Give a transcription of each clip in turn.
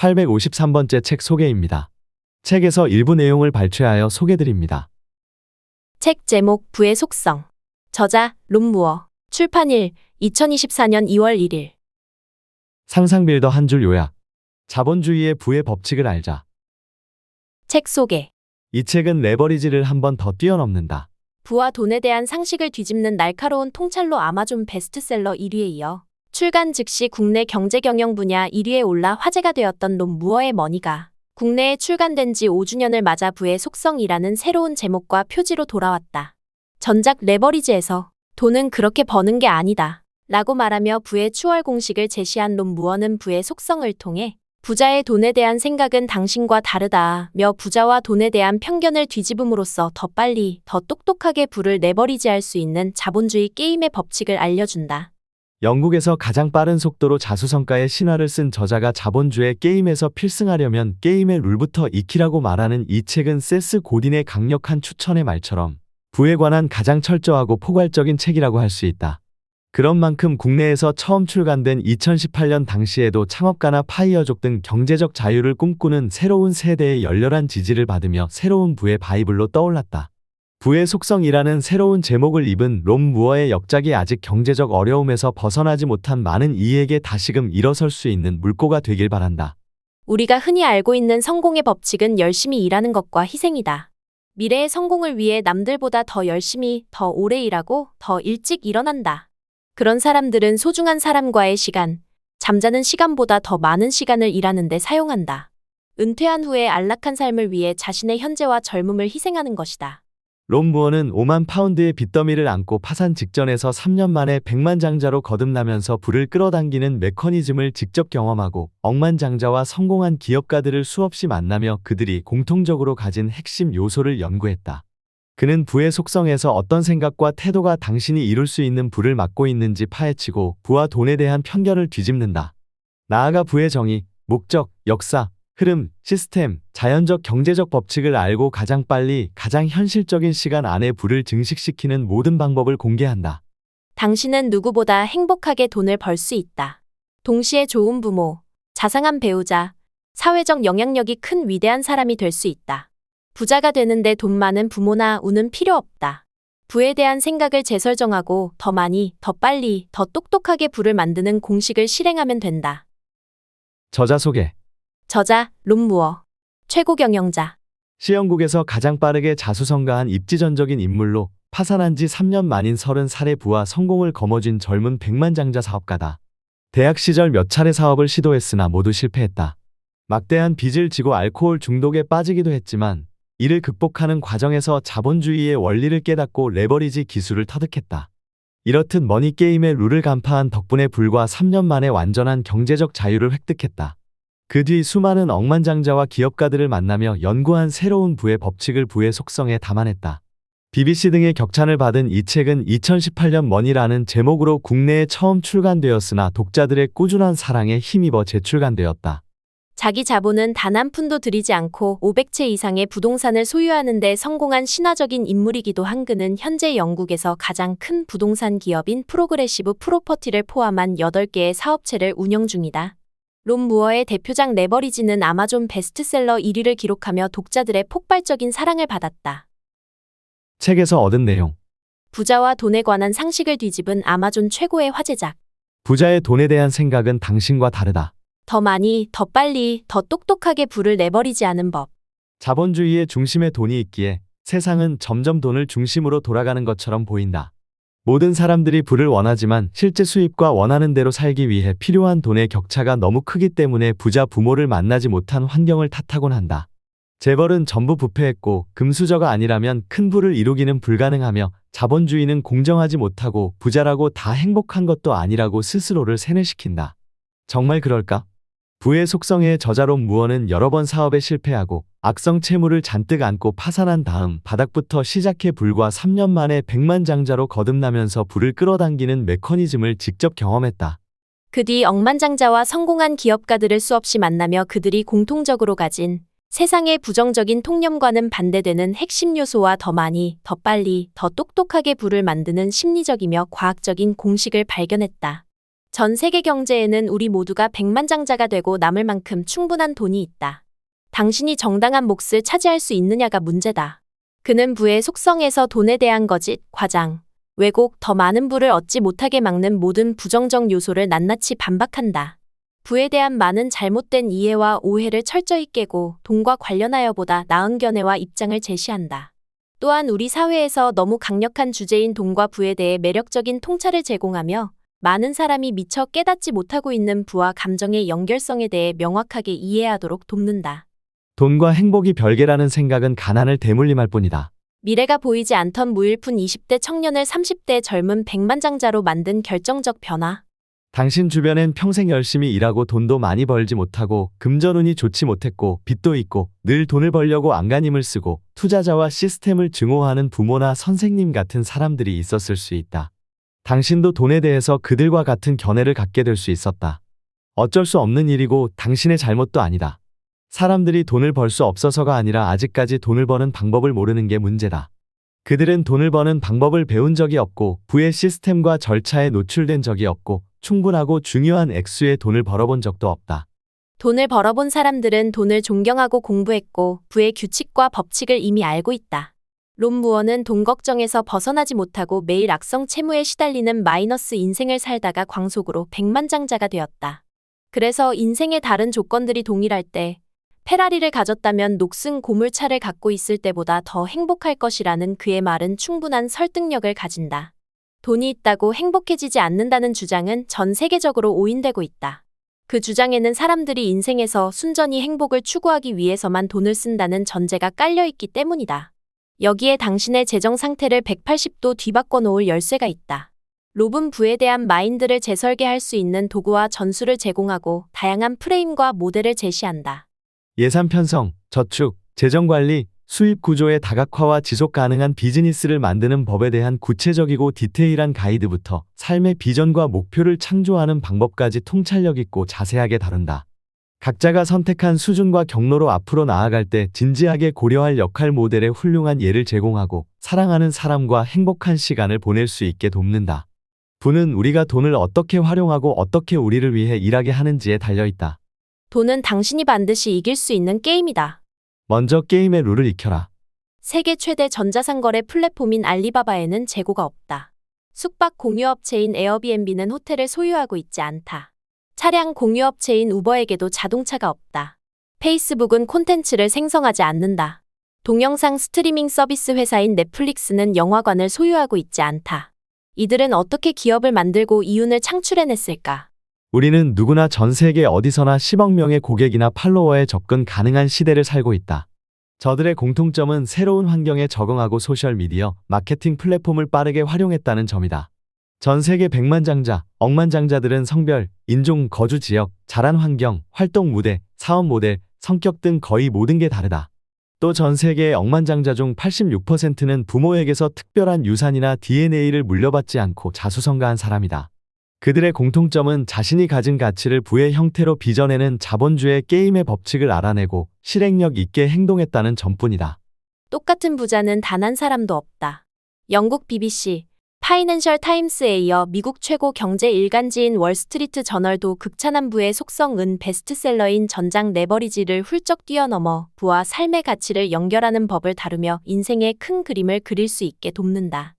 853번째 책 소개입니다. 책에서 일부 내용을 발췌하여 소개드립니다. 책 제목 부의 속성. 저자 론 무어. 출판일 2024년 2월 1일. 상상빌더 한 줄 요약. 자본주의의 부의 법칙을 알자. 책 소개. 이 책은 레버리지를 한 번 더 뛰어넘는다. 부와 돈에 대한 상식을 뒤집는 날카로운 통찰로 아마존 베스트셀러 1위에 이어 출간 즉시 국내 경제 경영 분야 1위에 올라 화제가 되었던 론 무어의 머니가 국내에 출간된 지 5주년을 맞아 부의 속성이라는 새로운 제목과 표지로 돌아왔다. 전작 레버리지에서 돈은 그렇게 버는 게 아니다 라고 말하며 부의 추월 공식을 제시한 론 무어는 부의 속성을 통해 부자의 돈에 대한 생각은 당신과 다르다며 부자와 돈에 대한 편견을 뒤집음으로써 더 빨리, 더 똑똑하게 부를 레버리지할 수 있는 자본주의 게임의 법칙을 알려준다. 영국에서 가장 빠른 속도로 자수성가의 신화를 쓴 저자가 자본주의 게임에서 필승하려면 게임의 룰부터 익히라고 말하는 이 책은 세스 고딘의 강력한 추천의 말처럼 부에 관한 가장 철저하고 포괄적인 책이라고 할 수 있다. 그런 만큼 국내에서 처음 출간된 2018년 당시에도 창업가나 파이어족 등 경제적 자유를 꿈꾸는 새로운 세대의 열렬한 지지를 받으며 새로운 부의 바이블로 떠올랐다. 부의 속성이라는 새로운 제목을 입은 론 무어의 역작이 아직 경제적 어려움에서 벗어나지 못한 많은 이에게 다시금 일어설 수 있는 물꼬가 되길 바란다. 우리가 흔히 알고 있는 성공의 법칙은 열심히 일하는 것과 희생이다. 미래의 성공을 위해 남들보다 더 열심히, 더 오래 일하고 더 일찍 일어난다. 그런 사람들은 소중한 사람과의 시간, 잠자는 시간보다 더 많은 시간을 일하는 데 사용한다. 은퇴한 후에 안락한 삶을 위해 자신의 현재와 젊음을 희생하는 것이다. 론 무어는 5만 파운드의 빚더미를 안고 파산 직전에서 3년 만에 백만장자로 거듭나면서 부를 끌어당기는 메커니즘을 직접 경험하고 억만장자와 성공한 기업가들을 수없이 만나며 그들이 공통적으로 가진 핵심 요소를 연구했다. 그는 부의 속성에서 어떤 생각과 태도가 당신이 이룰 수 있는 부를 막고 있는지 파헤치고 부와 돈에 대한 편견을 뒤집는다. 나아가 부의 정의, 목적, 역사, 흐름, 시스템, 자연적 경제적 법칙을 알고 가장 빨리, 가장 현실적인 시간 안에 부를 증식시키는 모든 방법을 공개한다. 당신은 누구보다 행복하게 돈을 벌 수 있다. 동시에 좋은 부모, 자상한 배우자, 사회적 영향력이 큰 위대한 사람이 될 수 있다. 부자가 되는데 돈 많은 부모나 운은 필요 없다. 부에 대한 생각을 재설정하고 더 많이, 더 빨리, 더 똑똑하게 부를 만드는 공식을 실행하면 된다. 저자 소개. 저자 론 무어. 최고 경영자. 시영국에서 가장 빠르게 자수성가한 입지전적인 인물로 파산한 지 3년 만인 30살의 부와 성공을 거머쥔 젊은 백만장자 사업가다. 대학 시절 몇 차례 사업을 시도했으나 모두 실패했다. 막대한 빚을 지고 알코올 중독에 빠지기도 했지만 이를 극복하는 과정에서 자본주의의 원리를 깨닫고 레버리지 기술을 터득했다. 이렇듯 머니게임의 룰을 간파한 덕분에 불과 3년 만에 완전한 경제적 자유를 획득했다. 그 뒤 수많은 억만장자와 기업가들을 만나며 연구한 새로운 부의 법칙을 부의 속성에 담아냈다. BBC 등의 격찬을 받은 이 책은 2018년 머니라는 제목으로 국내에 처음 출간되었으나 독자들의 꾸준한 사랑에 힘입어 재출간되었다. 자기 자본은 단 한 푼도 들이지 않고 500채 이상의 부동산을 소유하는 데 성공한 신화적인 인물이기도 한 그는 현재 영국에서 가장 큰 부동산 기업인 프로그레시브 프로퍼티를 포함한 8개의 사업체를 운영 중이다. 론 무어의 대표작 레버리지는 아마존 베스트셀러 1위를 기록하며 독자들의 폭발적인 사랑을 받았다. 책에서 얻은 내용. 부자와 돈에 관한 상식을 뒤집은 아마존 최고의 화제작. 부자의 돈에 대한 생각은 당신과 다르다. 더 많이, 더 빨리, 더 똑똑하게 부를 레버리지하는 법. 자본주의의 중심에 돈이 있기에 세상은 점점 돈을 중심으로 돌아가는 것처럼 보인다. 모든 사람들이 부를 원하지만 실제 수입과 원하는 대로 살기 위해 필요한 돈의 격차가 너무 크기 때문에 부자 부모를 만나지 못한 환경을 탓하곤 한다. 재벌은 전부 부패했고 금수저가 아니라면 큰 부를 이루기는 불가능하며 자본주의는 공정하지 못하고 부자라고 다 행복한 것도 아니라고 스스로를 세뇌시킨다. 정말 그럴까? 부의 속성의 저자 론 무어는 여러 번 사업에 실패하고 악성 채무를 잔뜩 안고 파산한 다음 바닥부터 시작해 불과 3년 만에 백만장자로 거듭나면서 부를 끌어당기는 메커니즘을 직접 경험했다. 그 뒤 억만장자와 성공한 기업가들을 수없이 만나며 그들이 공통적으로 가진 세상의 부정적인 통념과는 반대되는 핵심 요소와 더 많이, 더 빨리, 더 똑똑하게 부를 만드는 심리적이며 과학적인 공식을 발견했다. 전 세계 경제에는 우리 모두가 백만장자가 되고 남을 만큼 충분한 돈이 있다. 당신이 정당한 몫을 차지할 수 있느냐가 문제다. 그는 부의 속성에서 돈에 대한 거짓, 과장, 왜곡, 더 많은 부를 얻지 못하게 막는 모든 부정적 요소를 낱낱이 반박한다. 부에 대한 많은 잘못된 이해와 오해를 철저히 깨고 돈과 관련하여 보다 나은 견해와 입장을 제시한다. 또한 우리 사회에서 너무 강력한 주제인 돈과 부에 대해 매력적인 통찰을 제공하며 많은 사람이 미처 깨닫지 못하고 있는 부와 감정의 연결성에 대해 명확하게 이해하도록 돕는다. 돈과 행복이 별개라는 생각은 가난을 대물림할 뿐이다. 미래가 보이지 않던 무일푼 20대 청년을 30대 젊은 백만장자로 만든 결정적 변화. 당신 주변엔 평생 열심히 일하고 돈도 많이 벌지 못하고 금전운이 좋지 못했고 빚도 있고 늘 돈을 벌려고 안간힘을 쓰고 투자자와 시스템을 증오하는 부모나 선생님 같은 사람들이 있었을 수 있다. 당신도 돈에 대해서 그들과 같은 견해를 갖게 될 수 있었다. 어쩔 수 없는 일이고 당신의 잘못도 아니다. 사람들이 돈을 벌 수 없어서가 아니라 아직까지 돈을 버는 방법을 모르는 게 문제다. 그들은 돈을 버는 방법을 배운 적이 없고 부의 시스템과 절차에 노출된 적이 없고 충분하고 중요한 액수의 돈을 벌어본 적도 없다. 돈을 벌어본 사람들은 돈을 존경하고 공부했고 부의 규칙과 법칙을 이미 알고 있다. 론 무어는 돈 걱정에서 벗어나지 못하고 매일 악성 채무에 시달리는 마이너스 인생을 살다가 광속으로 백만장자가 되었다. 그래서 인생의 다른 조건들이 동일할 때 페라리를 가졌다면 녹슨 고물차를 갖고 있을 때보다 더 행복할 것이라는 그의 말은 충분한 설득력을 가진다. 돈이 있다고 행복해지지 않는다는 주장은 전 세계적으로 오인되고 있다. 그 주장에는 사람들이 인생에서 순전히 행복을 추구하기 위해서만 돈을 쓴다는 전제가 깔려있기 때문이다. 여기에 당신의 재정 상태를 180도 뒤바꿔 놓을 열쇠가 있다. 롭은 부에 대한 마인드를 재설계할 수 있는 도구와 전술을 제공하고 다양한 프레임과 모델을 제시한다. 예산 편성, 저축, 재정관리, 수입 구조의 다각화와 지속 가능한 비즈니스를 만드는 법에 대한 구체적이고 디테일한 가이드부터 삶의 비전과 목표를 창조하는 방법까지 통찰력 있고 자세하게 다룬다. 각자가 선택한 수준과 경로로 앞으로 나아갈 때 진지하게 고려할 역할 모델의 훌륭한 예를 제공하고 사랑하는 사람과 행복한 시간을 보낼 수 있게 돕는다. 부는 우리가 돈을 어떻게 활용하고 어떻게 우리를 위해 일하게 하는지에 달려있다. 돈은 당신이 반드시 이길 수 있는 게임이다. 먼저 게임의 룰을 익혀라. 세계 최대 전자상거래 플랫폼인 알리바바에는 재고가 없다. 숙박 공유업체인 에어비앤비는 호텔을 소유하고 있지 않다. 차량 공유업체인 우버에게도 자동차가 없다. 페이스북은 콘텐츠를 생성하지 않는다. 동영상 스트리밍 서비스 회사인 넷플릭스는 영화관을 소유하고 있지 않다. 이들은 어떻게 기업을 만들고 이윤을 창출해냈을까? 우리는 누구나 전 세계 어디서나 10억 명의 고객이나 팔로워에 접근 가능한 시대를 살고 있다. 저들의 공통점은 새로운 환경에 적응하고 소셜미디어, 마케팅 플랫폼을 빠르게 활용했다는 점이다. 전 세계 백만장자, 억만장자들은 성별, 인종, 거주 지역, 자란 환경, 활동 무대, 사업 모델, 성격 등 거의 모든 게 다르다. 또 전 세계의 억만장자 중 86%는 부모에게서 특별한 유산이나 DNA를 물려받지 않고 자수성가한 사람이다. 그들의 공통점은 자신이 가진 가치를 부의 형태로 빚어내는 자본주의 게임의 법칙을 알아내고 실행력 있게 행동했다는 점뿐이다. 똑같은 부자는 단 한 사람도 없다. 영국 BBC, 파이낸셜 타임스에 이어 미국 최고 경제 일간지인 월스트리트 저널도 극찬한 부의 속성은 베스트셀러인 전작 레버리지를 훌쩍 뛰어넘어 부와 삶의 가치를 연결하는 법을 다루며 인생의 큰 그림을 그릴 수 있게 돕는다.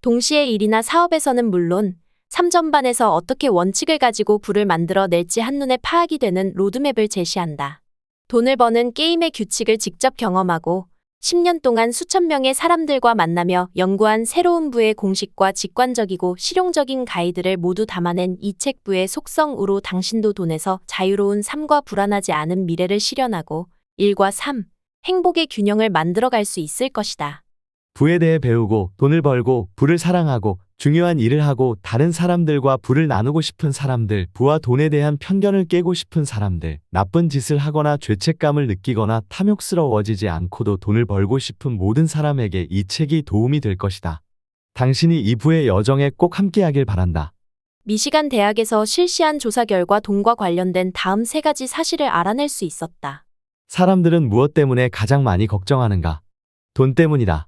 동시에 일이나 사업에서는 물론 삶 전반에서 어떻게 원칙을 가지고 부를 만들어 낼지 한눈에 파악이 되는 로드맵을 제시한다. 돈을 버는 게임의 규칙을 직접 경험하고 10년 동안 수천 명의 사람들과 만나며 연구한 새로운 부의 공식과 직관적이고 실용적인 가이드를 모두 담아낸 이 책 부의 속성으로 당신도 돈에서 자유로운 삶과 불안하지 않은 미래를 실현하고 일과 삶, 행복의 균형을 만들어갈 수 있을 것이다. 부에 대해 배우고 돈을 벌고 부를 사랑하고 중요한 일을 하고 다른 사람들과 부를 나누고 싶은 사람들, 부와 돈에 대한 편견을 깨고 싶은 사람들, 나쁜 짓을 하거나 죄책감을 느끼거나 탐욕스러워지지 않고도 돈을 벌고 싶은 모든 사람에게 이 책이 도움이 될 것이다. 당신이 이 부의 여정에 꼭 함께하길 바란다. 미시간 대학에서 실시한 조사 결과 돈과 관련된 다음 3가지 사실을 알아낼 수 있었다. 사람들은 무엇 때문에 가장 많이 걱정하는가? 돈 때문이다.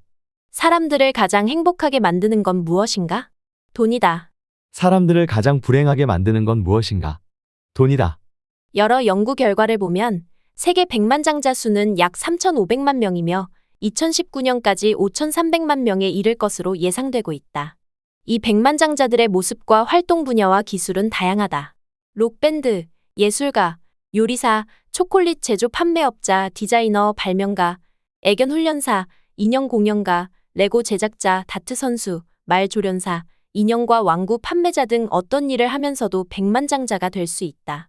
사람들을 가장 행복하게 만드는 건 무엇인가? 돈이다. 사람들을 가장 불행하게 만드는 건 무엇인가? 돈이다. 여러 연구 결과를 보면 세계 백만장자 수는 약 3,500만 명이며 2019년까지 5,300만 명에 이를 것으로 예상되고 있다. 이 백만장자들의 모습과 활동 분야와 기술은 다양하다. 록밴드, 예술가, 요리사, 초콜릿 제조 판매업자, 디자이너, 발명가, 애견 훈련사, 인형 공연가, 레고 제작자, 다트 선수, 말 조련사, 인형과 왕구 판매자 등 어떤 일을 하면서도 백만장자가 될 수 있다.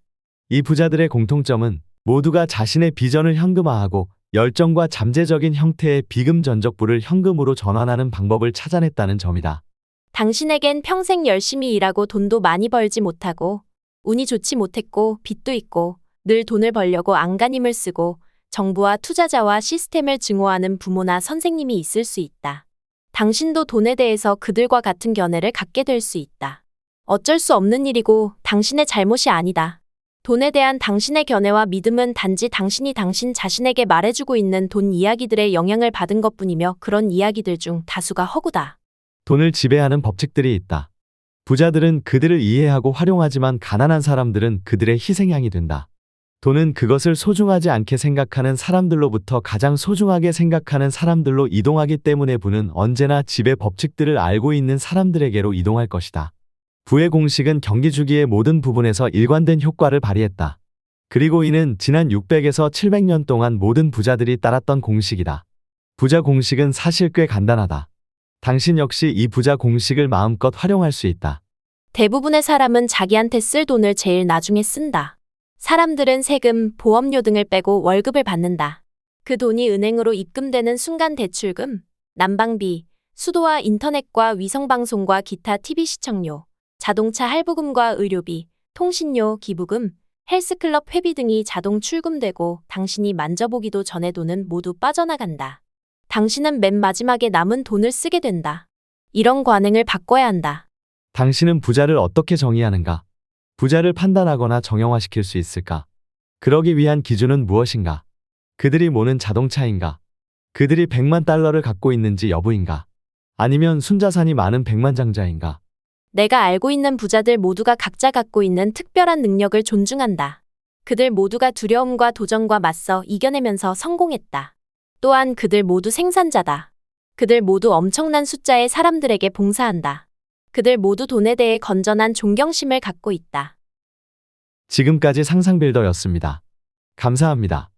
이 부자들의 공통점은 모두가 자신의 비전을 현금화하고 열정과 잠재적인 형태의 비금 전적부를 현금으로 전환하는 방법을 찾아냈다는 점이다. 당신에겐 평생 열심히 일하고 돈도 많이 벌지 못하고 운이 좋지 못했고 빚도 있고 늘 돈을 벌려고 안간힘을 쓰고 정부와 투자자와 시스템을 증오하는 부모나 선생님이 있을 수 있다. 당신도 돈에 대해서 그들과 같은 견해를 갖게 될 수 있다. 어쩔 수 없는 일이고 당신의 잘못이 아니다. 돈에 대한 당신의 견해와 믿음은 단지 당신이 당신 자신에게 말해주고 있는 돈 이야기들의 영향을 받은 것뿐이며 그런 이야기들 중 다수가 허구다. 돈을 지배하는 법칙들이 있다. 부자들은 그들을 이해하고 활용하지만 가난한 사람들은 그들의 희생양이 된다. 돈은 그것을 소중하지 않게 생각하는 사람들로부터 가장 소중하게 생각하는 사람들로 이동하기 때문에 부는 언제나 지배 법칙들을 알고 있는 사람들에게로 이동할 것이다. 부의 공식은 경기 주기의 모든 부분에서 일관된 효과를 발휘했다. 그리고 이는 지난 600에서 700년 동안 모든 부자들이 따랐던 공식이다. 부자 공식은 사실 꽤 간단하다. 당신 역시 이 부자 공식을 마음껏 활용할 수 있다. 대부분의 사람은 자기한테 쓸 돈을 제일 나중에 쓴다. 사람들은 세금, 보험료 등을 빼고 월급을 받는다. 그 돈이 은행으로 입금되는 순간 대출금, 난방비, 수도와 인터넷과 위성방송과 기타 TV 시청료, 자동차 할부금과 의료비, 통신료, 기부금, 헬스클럽 회비 등이 자동 출금되고 당신이 만져보기도 전에 돈은 모두 빠져나간다. 당신은 맨 마지막에 남은 돈을 쓰게 된다. 이런 관행을 바꿔야 한다. 당신은 부자를 어떻게 정의하는가? 부자를 판단하거나 정형화시킬 수 있을까? 그러기 위한 기준은 무엇인가? 그들이 모는 자동차인가? 그들이 100만 달러를 갖고 있는지 여부인가? 아니면 순자산이 많은 백만장자인가? 내가 알고 있는 부자들 모두가 각자 갖고 있는 특별한 능력을 존중한다. 그들 모두가 두려움과 도전과 맞서 이겨내면서 성공했다. 또한 그들 모두 생산자다. 그들 모두 엄청난 숫자의 사람들에게 봉사한다. 그들 모두 돈에 대해 건전한 존경심을 갖고 있다. 지금까지 상상빌더였습니다. 감사합니다.